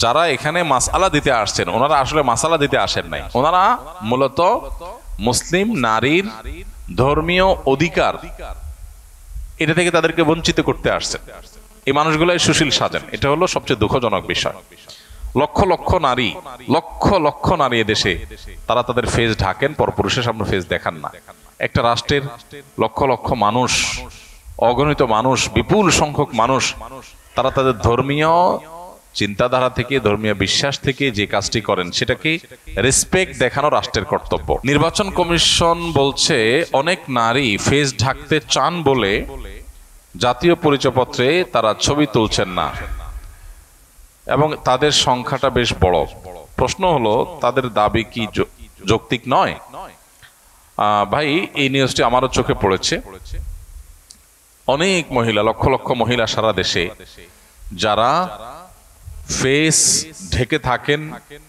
যারা এখানে মাসআলা দিতে আসছেন ওনারা আসলে মাসআলা দিতে আসেন নাই, ওনারা মূলত মুসলিম নারীর ধর্মীয় অধিকার এটা থেকে তাদেরকে বঞ্চিত করতে আসছেন। এই মানুষগুলাই সুশীল সাজেন, এটা হলো সবচেয়ে দুঃখজনক বিষয়। লক্ষ লক্ষ নারী এদেশে তারা তাদের ফেস ঢাকেন, পরপুরুষের সামনে ফেস দেখান না। একটা রাষ্ট্রের লক্ষ লক্ষ মানুষ, অগণিত মানুষ, বিপুল সংখ্যক মানুষ, তারা তাদের ধর্মীয় চিন্তাধারা থেকে, ধর্মীয় বিশ্বাস থেকে যে কাজটি করেন সেটাকে রেসপেক্ট দেখানো রাষ্ট্রের কর্তব্য। নির্বাচন কমিশন বলছে অনেক নারী ফেস ঢাকতে চান বলে জাতীয় পরিচয়পত্রে তারা ছবি তুলছেন না এবং তাদের সংখ্যাটা বেশ বড়। প্রশ্ন হলো তাদের দাবি কি যৌক্তিক নয়? ভাই, এই নিউজটি আমারও চোখে পড়েছে। অনেক মহিলা, লক্ষ লক্ষ মহিলা সারা দেশে যারা ফেস ঢেকে থাকেন,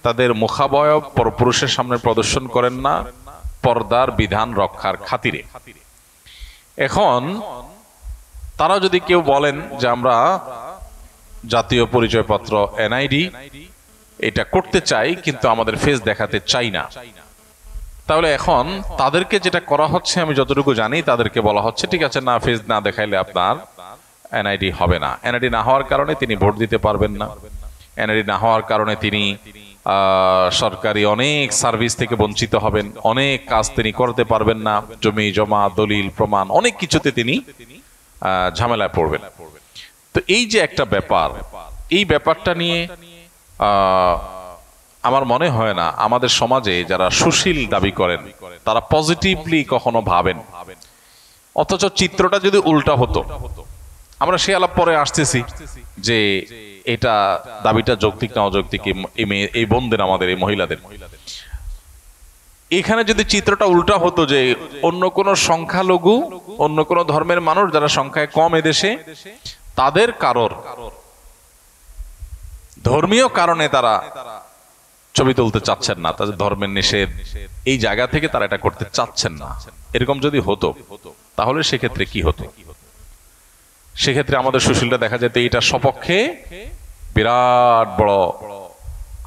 তাদের মুখাবয়ব পরপুরুষের সামনে প্রদর্শন করেন না পর্দার বিধান রক্ষার খাতিরে। এখন তারা যদি কেউ বলেন যে আমরা জাতীয় পরিচয়পত্র এনআইডি এটা করতে চাই কিন্তু আমাদের ফেস দেখাতে চাই না, তাহলে এখন তাদেরকে যেটা করা হচ্ছে, আমি যতটুকু জানি, তাদেরকে বলা হচ্ছে ঠিক আছে, না ফেস না দেখাইলে আপনার এনআইডি হবে না। এনআইডি না হওয়ার কারণে তিনি ভোট দিতে পারবেন না, এনআইডি না হওয়ার কারণে তিনি সরকারি অনেক সার্ভিস থেকে বঞ্চিত হবেন, অনেক কাজ তিনি করতে পারবেন না, জমি জমা, দলিল প্রমাণ, অনেক কিছুতে তিনি ঝামেলায় পড়বেন। তো এই যে একটা ব্যাপার, এই ব্যাপারটা নিয়ে আমার মনে হয় না আমাদের সমাজে যারা সুশীল দাবি করেন তারা পজিটিভলি কখনো ভাবেন। অথচ চিত্রটা যদি উল্টা হতো, আমরা সে আলাপ পরে আসতেছি যে এটা দাবিটা যৌক্তিক না অযৌক্তিক, এই বোনদের, আমাদের এই মহিলাদের। এখানে যদি চিত্রটা উল্টা হতো যে অন্য কোন সংখ্যালঘু, অন্য কোন ধর্মের মানুষ যারা সংখ্যায় কম এদেশে, তাদের কারোর ধর্মীয় কারণে তারা ছবি তুলতে চাচ্ছেন না, তাদের ধর্মের নিষেধ, এই জায়গা থেকে তারা এটা করতে চাচ্ছেন না, এরকম যদি হতো তাহলে সেক্ষেত্রে কি হতো? সেক্ষেত্রে আমাদের সুশীলটা দেখা যেত এটা সপক্ষে বিরাট বড়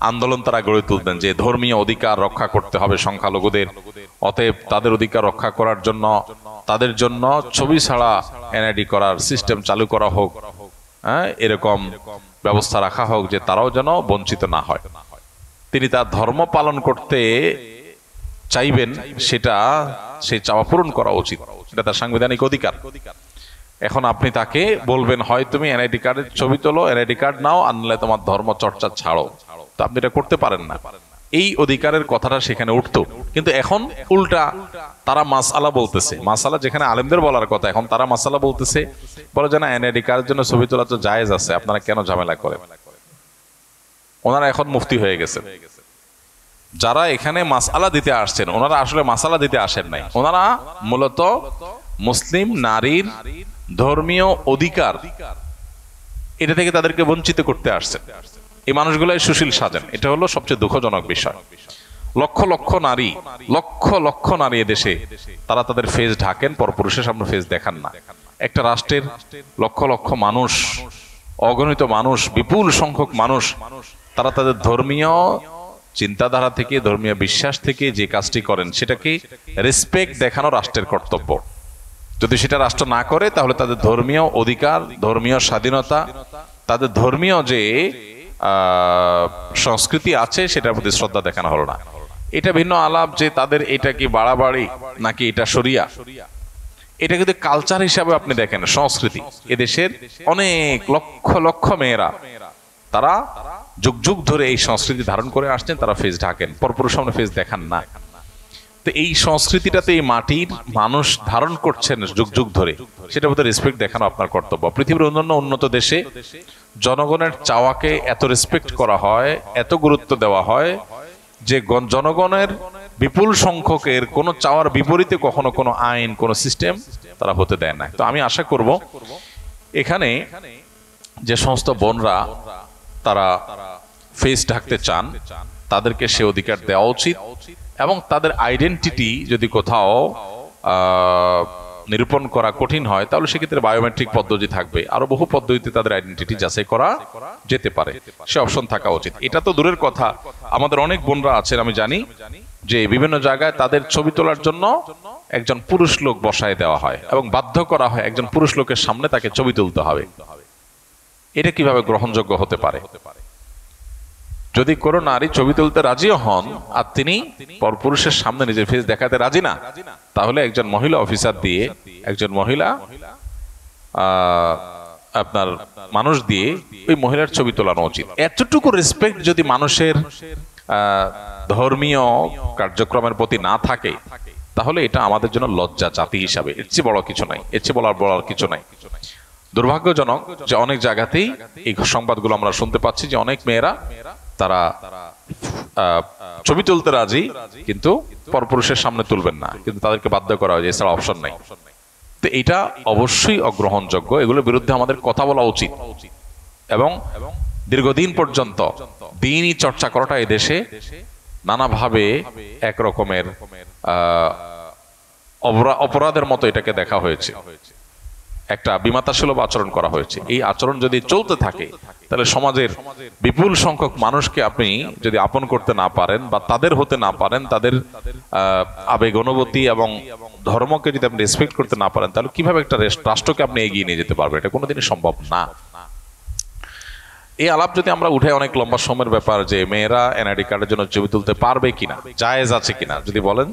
আন্দোলন তারা গড়ে তুলতেন যে ধর্মীয় অধিকার রক্ষা করতে হবে সংখ্যালঘুদের, অতএব তাদের অধিকার রক্ষা করার জন্য তাদের জন্য ছবি ছাড়া এনআইডি করার সিস্টেম চালু করা হোক, এরকম ব্যবস্থা রাখা হোক যে তারাও যেন বঞ্চিত না হয়। তিনি তার ধর্ম পালন করতে চাইবেন, সেটা সেই চাওয়া পূরণ করা উচিত, এটা তার সাংবিধানিক অধিকার। এখন আপনি তাকে বলবেন হয় তুমি এনআইডি কার্ডের ছবি তোলো, এনআইডি কার্ড নাও, আনলে তোমার ধর্ম চর্চা ছাড়ো, তো আপনি এটা করতে পারেন না। এই অধিকারের কথাটা সেখানে উঠতো, কিন্তু এখন উল্টা তারা মাসআলা বলতেছে। মাসআলা যেখানে আলেমদের বলার কথা, এখন তারা মাসআলা বলতেছে, বলে যে না এনআইডি কার্ডের জন্য ছবি তোলা তো জায়েজ আছে, আপনারা কেন ঝামেলা করেন? ওনারা এখন মুফতি হয়ে গেছে। যারা এখানে মাসআলা দিতে আসছেন ওনারা আসলে মাসআলা দিতে আসেন নাই, ওনারা মূলত মুসলিম নারীর ধর্মীয় অধিকার এটা থেকে তাদেরকে বঞ্চিত করতে আসছেন। এই মানুষগুলাই সুশীল সাজেন, এটা হলো সবচেয়ে দুঃখজনক বিষয়। লক্ষ লক্ষ নারী এদেশে তারা তাদের ফেস ঢাকেন, পরপুরুষের সামনে ফেস দেখান না। একটা রাষ্ট্রের লক্ষ লক্ষ মানুষ, অগণিত মানুষ, বিপুল সংখ্যক মানুষ, তারা তাদের ধর্মীয় চিন্তাধারা থেকে, ধর্মীয় বিশ্বাস থেকে যে কাজটি করেন সেটাকে রেসপেক্ট দেখানো রাষ্ট্রের কর্তব্য। যদি সেটা রাষ্ট্র না করে তাহলে তাদের ধর্মীয় অধিকার, ধর্মীয় স্বাধীনতা, তাদের ধর্মীয় যে সংস্কৃতি আছে সেটার প্রতি শ্রদ্ধা দেখানো হলো না। এটা ভিন্ন আলাপ যে তাদের এটা কি বাড়াবাড়ি নাকি এটা শরিয়া, এটা কিন্তু কালচার হিসাবে আপনি দেখেন, সংস্কৃতি। এদেশের অনেক লক্ষ লক্ষ মেয়েরা তারা যুগ যুগ ধরে এই সংস্কৃতি ধারণ করে আসছেন, তারা ফেস ঢাকেন, পরপুরুষ সামনে ফেস দেখান না। তো এই সংস্কৃতিটাতে এই মাটির মানুষ ধারণ করছেন যুগ যুগ ধরে, সেটার প্রতি রেসপেক্ট দেখানো আপনার কর্তব্য। পৃথিবীর অন্যান্য উন্নত দেশে জনগণের চাওয়াকে এত রেসপেক্ট করা হয়, এত গুরুত্ব দেওয়া হয় যে জনগণের বিপুল সংখ্যকের কোনো চাওয়ার বিপরীতে কখনো কোনো আইন, কোনো সিস্টেম তারা হতে দেয় না। তো আমি আশা করব এখানে যে সমস্ত বোনরা তারা ফেস ঢাকতে চান তাদেরকে সে অধিকার দেওয়া উচিত, এবং তাদের আইডেন্টিটি যদি কোথাও নিরূপণ করা কঠিন হয়, তাহলে সেক্ষেত্রে বায়োমেট্রিক পদ্ধতি থাকবে, আরো বহু পদ্ধতিতে তাদের আইডেন্টিটি যাচাই করা যেতে পারে, সে অপশন থাকা উচিত। এটা তো দূরের কথা, আমাদের অনেক বোনরা আছেন আমি জানি যে বিভিন্ন জায়গায় তাদের ছবি তোলার জন্য একজন পুরুষ লোক বসায় দেওয়া হয় এবং বাধ্য করা হয় একজন পুরুষ লোকের সামনে তাকে ছবি তুলতে হবে। এটা কিভাবে গ্রহণযোগ্য হতে পারে? যদি কোনো নারী ছবি তুলতে রাজিও হন আর তিনি পরপুরুষের সামনে নিজের ফেস দেখাতে রাজি না, তাহলে একজন মহিলা অফিসার দিয়ে, একজন মহিলা আপনার মানুষ দিয়ে ওই মহিলার ছবি তোলানো উচিত। এতটুকু রেসপেক্ট যদি মানুষের ধর্মীয় কার্যক্রমের প্রতি না থাকে, তাহলে এটা আমাদের জন্য লজ্জা জাতি হিসাবে। এর চেয়ে বড় কিছু নাই, এর চেয়ে বলার কিছু নাই। দুর্ভাগ্যজনক যে অনেক জায়গাতেই এই সংবাদগুলো আমরা শুনতে পাচ্ছি যে অনেক মেয়েরা তারা ছবি তুলতে রাজি, কিন্তু পরপুরুষের সামনে তুলবেন না, কিন্তু তাদেরকে বাধ্য করা হয়, এছাড়া অপশন নাই। তো এটা অবশ্যই অগ্রহণযোগ্য, এগুলোর বিরুদ্ধে আমাদের কথা বলা উচিত এবং দীর্ঘদিন পর্যন্ত দিনই চর্চা করাটা এই দেশে নানাভাবে একরকমের অপরাধের মতো এটাকে দেখা হয়েছে, একটা বিমাতাসুলভ আচরণ করা হয়েছে। এই আচরণ যদি চলতে থাকে, তাহলে সমাজের বিপুল সংখ্যক মানুষকে আপনি যদি আপন করতে না পারেন বা তাদের হতে না পারেন, তাদের আবেগ অনুভূতি এবং ধর্মকে যদি আপনি রেসপেক্ট করতে না পারেন, তাহলে কিভাবে একটা রাষ্ট্রকে আপনি এগিয়ে নিয়ে যেতে পারবেন? এটা কোনোদিনই সম্ভব না। এই আলাপ যদি আমরা উঠে অনেক লম্বা সময়ের ব্যাপার যে মেয়েরা এনআইডি কার্ডের জন্য ছবি তুলতে পারবে কিনা, জায়েজ আছে কিনা যদি বলেন,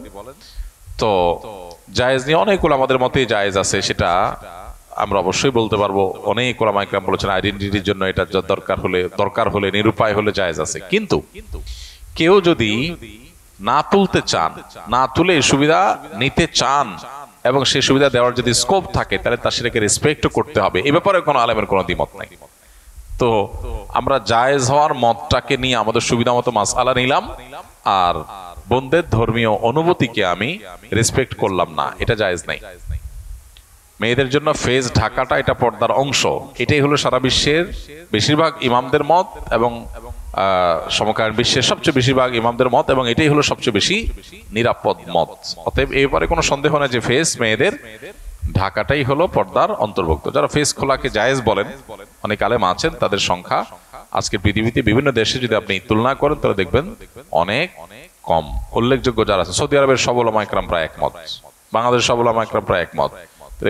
তো জায়েজ নিয়ে অনেকগুলো আমাদের মতেই জায়েজ আছে, সেটা আমরা অবশ্যই বলতে পারবো। অনেক ওলামা ইকরাম বলেছেন আইডেন্টিটির জন্য এটা দরকার হলে নিরুপায় হলে জায়েজ আছে। কিন্তু কেউ যদি না তুলতে চান, না তুলে সুবিধা নিতে চান এবং সেই সুবিধা দেওয়ার যদি স্কোপ থাকে, তাহলে তার সেটাকে রেসপেক্ট করতে হবে। এ ব্যাপারে কোনো আলেমের কোনো দ্বিমত নাই। তো আমরা জায়েজ হওয়ার মতটাকে নিয়ে আমাদের সুবিধা মতো মাসআলা নিলাম, আর বোনদের ধর্মীয় অনুভূতিকে আমি রেসপেক্ট করলাম না, এটা জায়েজ নাই। মেয়েদের জন্য ফেস ঢাকাটা এটা পর্দার অংশ, এটাই হলো সারা বিশ্বের বেশিরভাগ ইমামদের মত এবং সমকালীন বিশ্বের সবচেয়ে বেশিরভাগ ইমামদের মত, এবং এটাই হলো সবচেয়ে বেশি নিরাপদ মত। অতএব এই ব্যাপারে কোনো সন্দেহ নেই যে ফেস মেয়েদের ঢাকাটাই হলো পর্দার অন্তর্ভুক্ত। যারা ফেস খোলাকে জায়েজ বলেন, অনেক আলেম আছেন, তাদের সংখ্যা আজকের পৃথিবীতে বিভিন্ন দেশে যদি আপনি তুলনা করেন তাহলে দেখবেন অনেক কম। উল্লেখযোগ্য যারা আছে, সৌদি আরবের সব উলামা ইকরাম প্রায় একমত, বাংলাদেশের সব উলামা ইকরাম প্রায় একমত,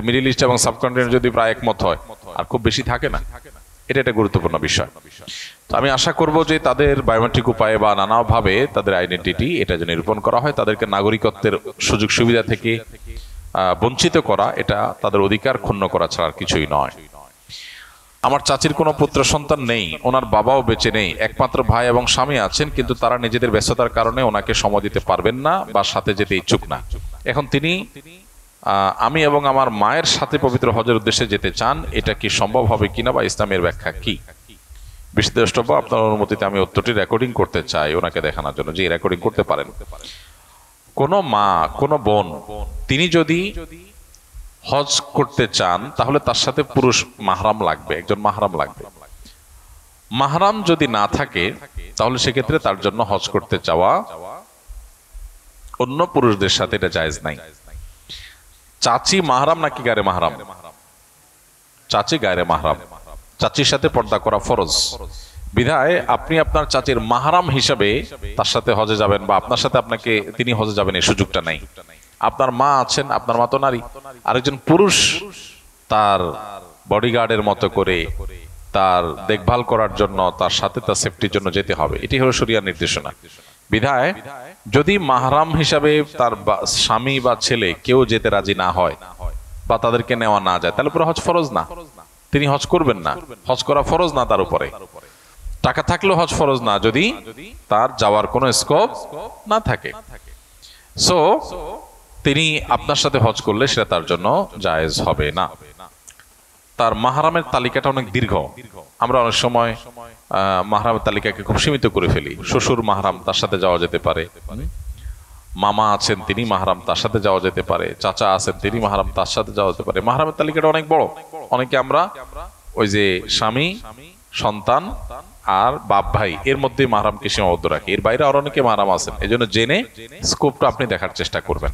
মিডল ইস্ট এবং সাবকন্টিনেন্ট যদি প্রায় একমত হয়, আর খুব বেশি থাকে না। এটা একটা গুরুত্বপূর্ণ বিষয়। তো আমি আশা করব যে তাদের বায়োমেট্রিক উপায়ে বা নানাভাবে তাদের আইডেন্টিটি এটা যে নিরূপণ করা হয়, তাদেরকে নাগরিকত্বের সুযোগ সুবিধা থেকে বঞ্চিত করা, এটা তাদের অধিকার ক্ষুণ্ণ করা ছাড়া আর কিছুই নয়। আমার চাচির কোনো পুত্র সন্তান নেই, ওনার বাবাও বেঁচে নেই, একমাত্র ভাই এবং স্বামী আছেন, কিন্তু তারা নিজেদের ব্যস্ততার কারণে ওনাকে সময় দিতে পারবেন না বা সাথে যেতে ইচ্ছুক না। এখন তিনি আমি এবং আমার মায়ের সাথে পবিত্র হজের উদ্দেশ্যে যেতে চান, এটা কি সম্ভব হবে কিনা বা ইসলামের ব্যাখ্যা কি? বিশেষ দ্রষ্টব্য, আপনার অনুমতিতে আমি উত্তরটি রেকর্ডিং করতে চাই ওনাকে দেখানোর জন্য, যে রেকর্ডিং করতে পারেন। কোনো মা, কোনো বোন, তিনি যদি হজ করতে চান, তাহলে তার সাথে পুরুষ মাহরাম লাগবে, একজন মাহরাম লাগবে। মাহরাম যদি না থাকে, তাহলে সেক্ষেত্রে তার জন্য হজ করতে চাওয়া অন্য পুরুষদের সাথে এটা জায়েজ নাই। চাচি মাহরাম নাকি গায়রে মাহরাম? চাচি গায়রে মাহরাম, চাচির সাথে পর্দা করা ফরজ। বিধায় আপনি আপনার চাচির মাহরাম হিসাবে তার সাথে হজে যাবেন বা আপনার সাথে তিনি হজে যাবেন, এই সুযোগটা নাই। আপনার মা আছেন, আপনার মা তো নারী, আরেকজন পুরুষ তার বডিগার্ডের মতো করে তার দেখভাল করার জন্য তার সাথে তার সেফটির জন্য যেতে হবে। এটি হলো শরিয়ার নির্দেশনা। বিধায় যদি মাহরাম হিসাবে তার স্বামী বা ছেলে কেউ যেতে রাজি না হয় বা তাদেরকে নেওয়া না যায়, তাহলে পুরো হজ ফরজ না, তিনি হজ করবেন না। হজ করা ফরজ না তার উপরে, টাকা থাকলেও হজ ফরজ না যদি তার যাওয়ার কোনো স্কোপ না থাকে। সো তিনি আপনার সাথে হজ করলে সেটা তার জন্য জায়েজ হবে না। তার মাহরামের তালিকাটা অনেক দীর্ঘ। আমরা অনেক সময় মাহরামের তালিকাকে খুব সীমিত করে ফেলি। শ্বশুর মাহরাম, তার সাথে যাওয়া যেতে পারে। মামা আছেন, তিনি মাহরাম, তার সাথে যাওয়া যেতে পারে। চাচা আছেন, তিনি মাহরাম, তার সাথে যাওয়া যেতে পারে। মাহরামের তালিকাটা অনেক বড়। অনেকে আমরা ওই যে স্বামী, সন্তান আর বাপ ভাই এর মধ্যে মাহরামকে সীমাবদ্ধ রাখি, এর বাইরে আরো অনেকে মাহরাম আছেন। এই জন্য জেনে স্কোপটা আপনি দেখার চেষ্টা করবেন।